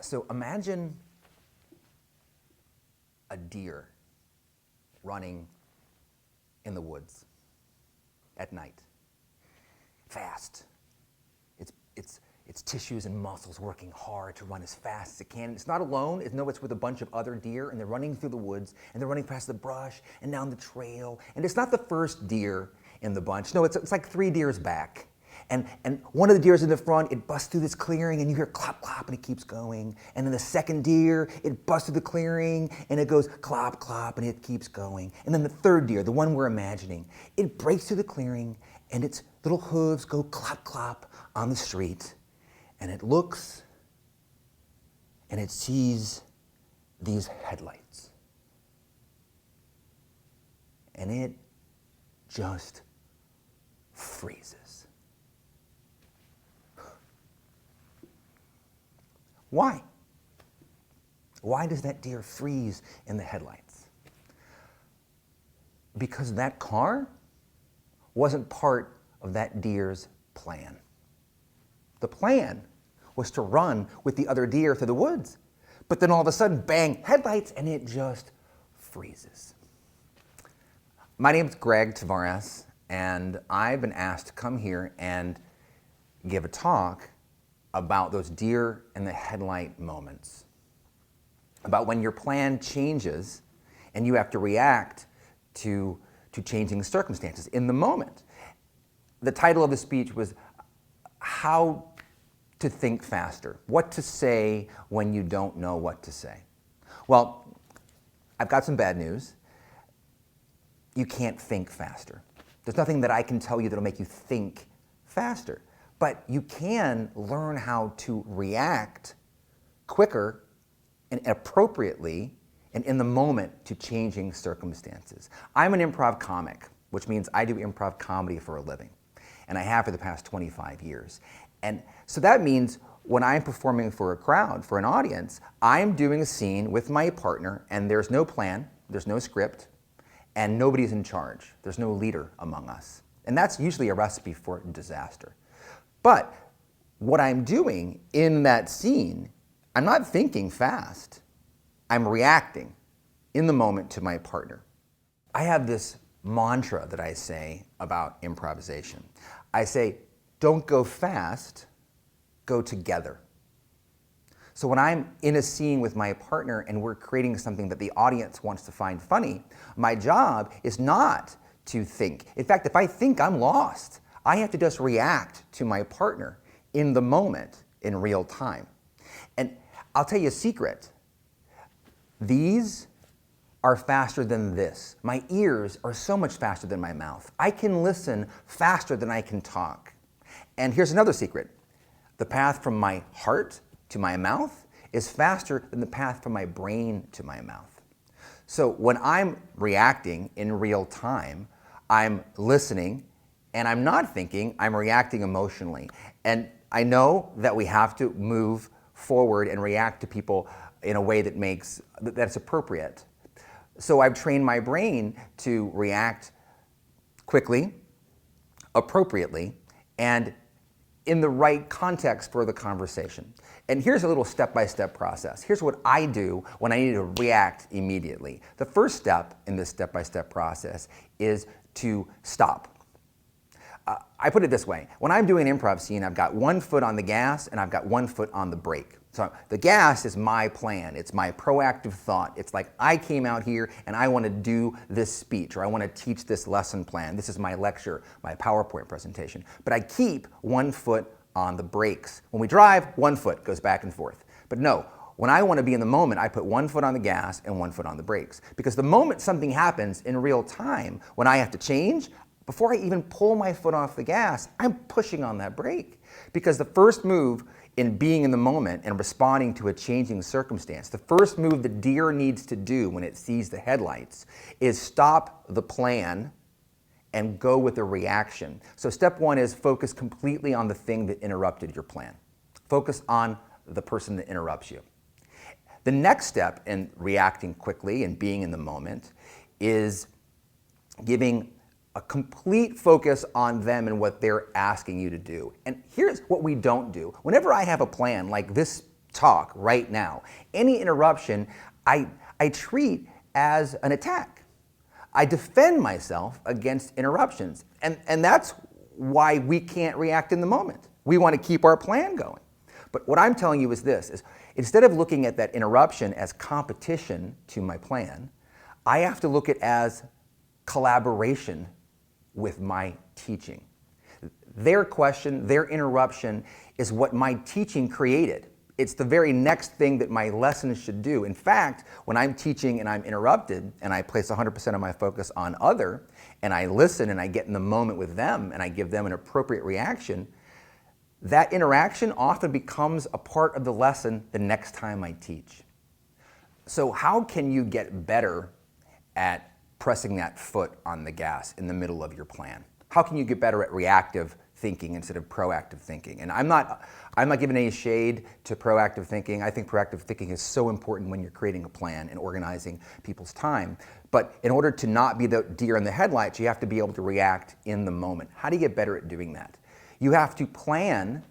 So imagine a deer running in the woods at night. Fast. Its tissues and muscles working hard to run as fast as it can. It's not alone. It's with a bunch of other deer, and they're running through the woods, and they're running past the brush and down the trail. And it's not the first deer in the bunch. No, it's like 3 deers back. And one of the deer's in the front, it busts through this clearing, and you hear clop, clop, and it keeps going. And then the second deer, it busts through the clearing, and it goes clop, clop, and it keeps going. And then the third deer, the one we're imagining, it breaks through the clearing, and its little hooves go clop, clop on the street. And it looks, and it sees these headlights. And it just freezes. Why? Why does that deer freeze in the headlights? Because that car wasn't part of that deer's plan. The plan was to run with the other deer through the woods. But then all of a sudden, bang, headlights, and it just freezes. My name's Greg Tavares, and I've been asked to come here and give a talk about those deer in the headlight moments. About when your plan changes and you have to react to changing circumstances in the moment. The title of the speech was How to Think Faster. What to say when you don't know what to say. Well, I've got some bad news. You can't think faster. There's nothing that I can tell you that'll make you think faster. But you can learn how to react quicker and appropriately and in the moment to changing circumstances. I'm an improv comic, which means I do improv comedy for a living. And I have for the past 25 years. And so that means when I'm performing for a crowd, for an audience, I'm doing a scene with my partner, and there's no plan, there's no script, and nobody's in charge. There's no leader among us. And that's usually a recipe for disaster. But what I'm doing in that scene, I'm not thinking fast. I'm reacting in the moment to my partner. I have this mantra that I say about improvisation. I say, don't go fast, go together. So when I'm in a scene with my partner and we're creating something that the audience wants to find funny, my job is not to think. In fact, if I think, I'm lost. I have to just react to my partner in the moment, in real time. And I'll tell you a secret. These are faster than this. My ears are so much faster than my mouth. I can listen faster than I can talk. And here's another secret. The path from my heart to my mouth is faster than the path from my brain to my mouth. So when I'm reacting in real time, I'm listening and I'm not thinking, I'm reacting emotionally. And I know that we have to move forward and react to people in a way that's appropriate. So I've trained my brain to react quickly, appropriately, and in the right context for the conversation. And here's a little step-by-step process. Here's what I do when I need to react immediately. The first step in this step-by-step process is to stop. I put it this way. When I'm doing an improv scene, I've got one foot on the gas and I've got one foot on the brake. So the gas is my plan. It's my proactive thought. It's like I came out here and I want to do this speech or I want to teach this lesson plan. This is my lecture, my PowerPoint presentation. But I keep one foot on the brakes. When we drive, one foot goes back and forth. But no, when I want to be in the moment, I put one foot on the gas and one foot on the brakes. Because the moment something happens in real time, when I have to change, before I even pull my foot off the gas, I'm pushing on that brake. Because the first move in being in the moment and responding to a changing circumstance, the first move the deer needs to do when it sees the headlights is stop the plan and go with a reaction. So step one is focus completely on the thing that interrupted your plan. Focus on the person that interrupts you. The next step in reacting quickly and being in the moment is giving a complete focus on them and what they're asking you to do. And here's what we don't do. Whenever I have a plan, like this talk right now. Any interruption, I treat as an attack. I defend myself against interruptions. And that's why we can't react in the moment. We want to keep our plan going. But what I'm telling you is this, is instead of looking at that interruption as competition to my plan, I have to look at it as collaboration with my teaching. Their question, their interruption is what my teaching created. It's the very next thing that my lesson should do. In fact, when I'm teaching and I'm interrupted and I place 100% of my focus on other and I listen and I get in the moment with them and I give them an appropriate reaction, that interaction often becomes a part of the lesson the next time I teach. So how can you get better at pressing that foot on the gas in the middle of your plan? How can you get better at reactive thinking instead of proactive thinking? And I'm not giving any shade to proactive thinking. I think proactive thinking is so important when you're creating a plan and organizing people's time. But in order to not be the deer in the headlights, you have to be able to react in the moment. How do you get better at doing that? You have to plan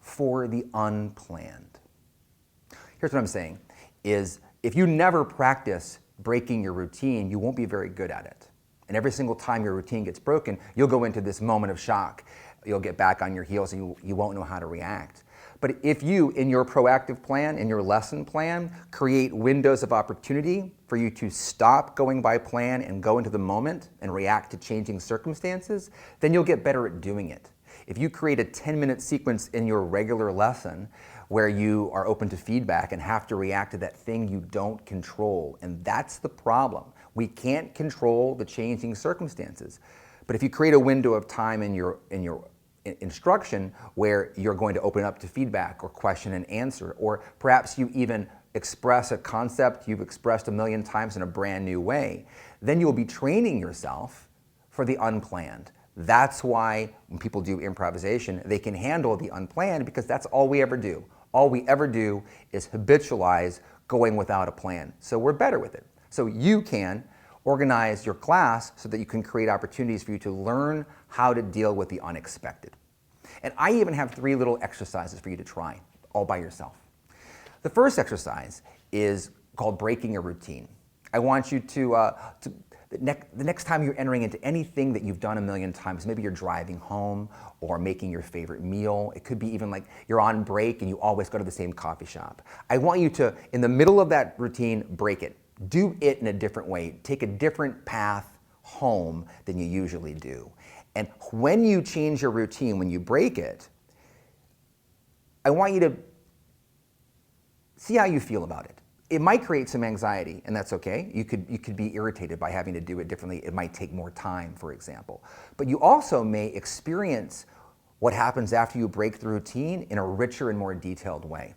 for the unplanned. Here's what I'm saying, is if you never practice breaking your routine, you won't be very good at it. And every single time your routine gets broken, you'll go into this moment of shock. You'll get back on your heels and you won't know how to react. But if you, in your proactive plan, in your lesson plan, create windows of opportunity for you to stop going by plan and go into the moment and react to changing circumstances, then you'll get better at doing it. If you create a 10-minute sequence in your regular lesson where you are open to feedback and have to react to that thing you don't control, and that's the problem. We can't control the changing circumstances. But if you create a window of time in your instruction where you're going to open up to feedback or question and answer, or perhaps you even express a concept you've expressed a million times in a brand new way, then you'll be training yourself for the unplanned. That's why when people do improvisation, they can handle the unplanned, because that's all we ever do. All we ever do is habitualize going without a plan. So we're better with it. So you can organize your class so that you can create opportunities for you to learn how to deal with the unexpected. And I even have 3 little exercises for you to try all by yourself. The first exercise is called breaking a routine. I want you to the next time you're entering into anything that you've done a million times, maybe you're driving home or making your favorite meal. It could be even like you're on break and you always go to the same coffee shop. I want you to, in the middle of that routine, break it. Do it in a different way. Take a different path home than you usually do. And when you change your routine, when you break it, I want you to see how you feel about it. It might create some anxiety, and that's okay. You could be irritated by having to do it differently. It might take more time, for example. But you also may experience what happens after you break the routine in a richer and more detailed way.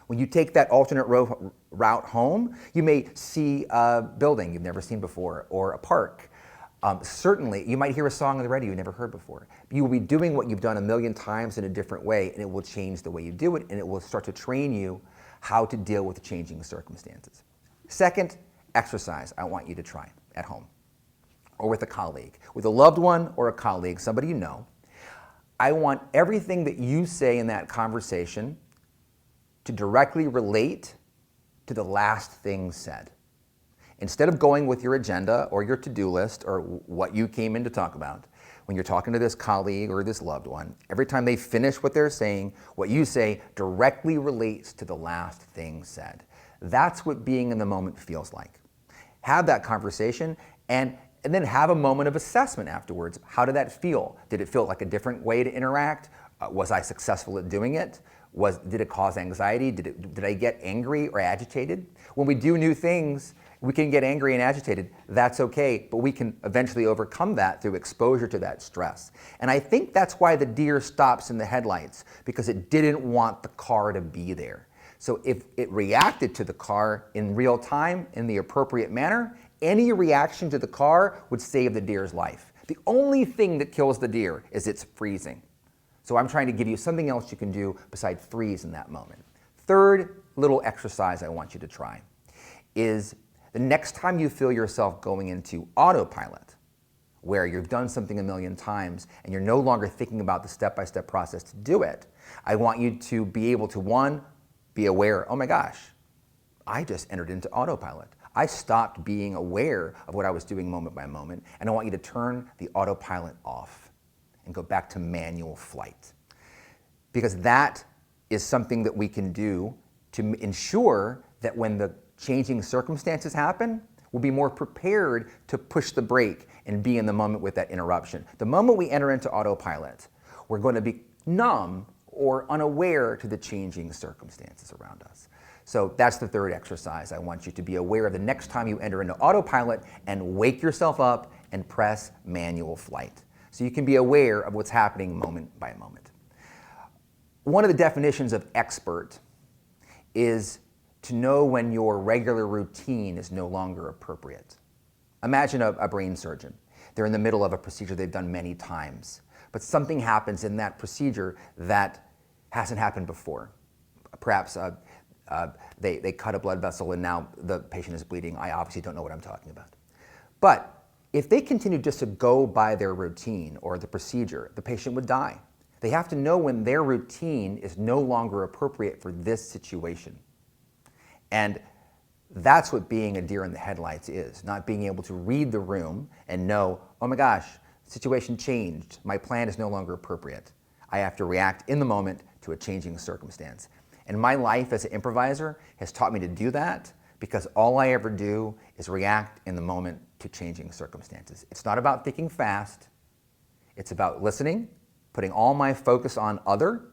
When you take that alternate route home, you may see a building you've never seen before, or a park. Certainly, you might hear a song on the radio you never heard before. You will be doing what you've done a million times in a different way, and it will change the way you do it, and it will start to train you how to deal with the changing circumstances. Second exercise I want you to try at home, or with a colleague, with a loved one or a colleague, somebody you know. I want everything that you say in that conversation to directly relate to the last thing said. Instead of going with your agenda or your to-do list or what you came in to talk about, when you're talking to this colleague or this loved one, every time they finish what they're saying, what you say directly relates to the last thing said. That's what being in the moment feels like. Have that conversation and then have a moment of assessment afterwards. How did that feel? Did it feel like a different way to interact? Was I successful at doing it? Did it cause anxiety? Did I get angry or agitated? When we do new things, we can get angry and agitated. That's okay, but we can eventually overcome that through exposure to that stress. And I think that's why the deer stops in the headlights, because it didn't want the car to be there. So if it reacted to the car in real time, in the appropriate manner, any reaction to the car would save the deer's life. The only thing that kills the deer is its freezing. So I'm trying to give you something else you can do besides freeze in that moment. Third little exercise I want you to try is the next time you feel yourself going into autopilot, where you've done something a million times and you're no longer thinking about the step-by-step process to do it, I want you to be able to, 1, be aware, oh my gosh, I just entered into autopilot. I stopped being aware of what I was doing moment by moment, and I want you to turn the autopilot off and go back to manual flight. Because that is something that we can do to ensure that when the changing circumstances happen, we'll be more prepared to push the brake and be in the moment with that interruption. The moment we enter into autopilot, we're going to be numb or unaware to the changing circumstances around us. So that's the third exercise. I want you to be aware of the next time you enter into autopilot and wake yourself up and press manual flight. So you can be aware of what's happening moment by moment. One of the definitions of expert is to know when your regular routine is no longer appropriate. Imagine a brain surgeon. They're in the middle of a procedure they've done many times, but something happens in that procedure that hasn't happened before. Perhaps they cut a blood vessel and now the patient is bleeding. I obviously don't know what I'm talking about. But if they continue just to go by their routine or the procedure, the patient would die. They have to know when their routine is no longer appropriate for this situation. And that's what being a deer in the headlights is, not being able to read the room and know, oh my gosh, the situation changed. My plan is no longer appropriate. I have to react in the moment to a changing circumstance. And my life as an improviser has taught me to do that because all I ever do is react in the moment to changing circumstances. It's not about thinking fast. It's about listening, putting all my focus on other,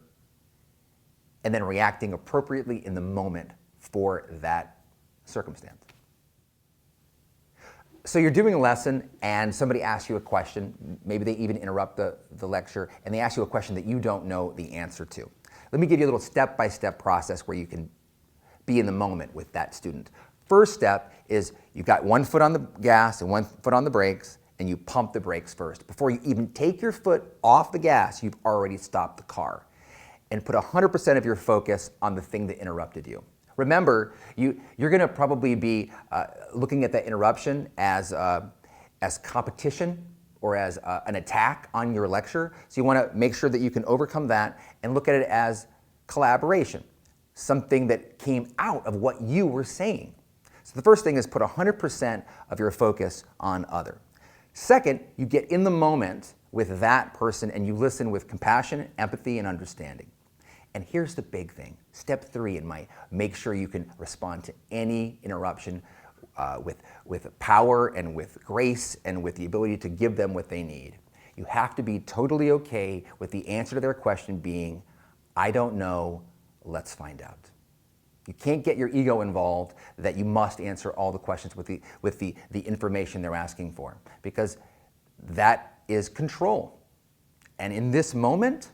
and then reacting appropriately in the moment for that circumstance. So you're doing a lesson and somebody asks you a question, maybe they even interrupt the lecture, and they ask you a question that you don't know the answer to. Let me give you a little step-by-step process where you can be in the moment with that student. First step is you've got one foot on the gas and one foot on the brakes, and you pump the brakes first. Before you even take your foot off the gas, you've already stopped the car. And put 100% of your focus on the thing that interrupted you. Remember, you're going to probably be looking at that interruption as competition or as an attack on your lecture. So you want to make sure that you can overcome that and look at it as collaboration, something that came out of what you were saying. So the first thing is put 100% of your focus on other. Second, you get in the moment with that person and you listen with compassion, empathy, and understanding. And here's the big thing. Step 3 in my make sure you can respond to any interruption with power and with grace and with the ability to give them what they need. You have to be totally okay with the answer to their question being, I don't know, let's find out. You can't get your ego involved that you must answer all the questions with the information they're asking for, because that is control. And in this moment,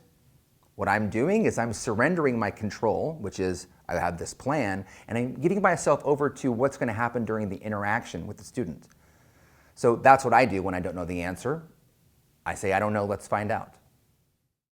what I'm doing is I'm surrendering my control, which is I have this plan, and I'm giving myself over to what's going to happen during the interaction with the student. So that's what I do when I don't know the answer. I say, I don't know, let's find out.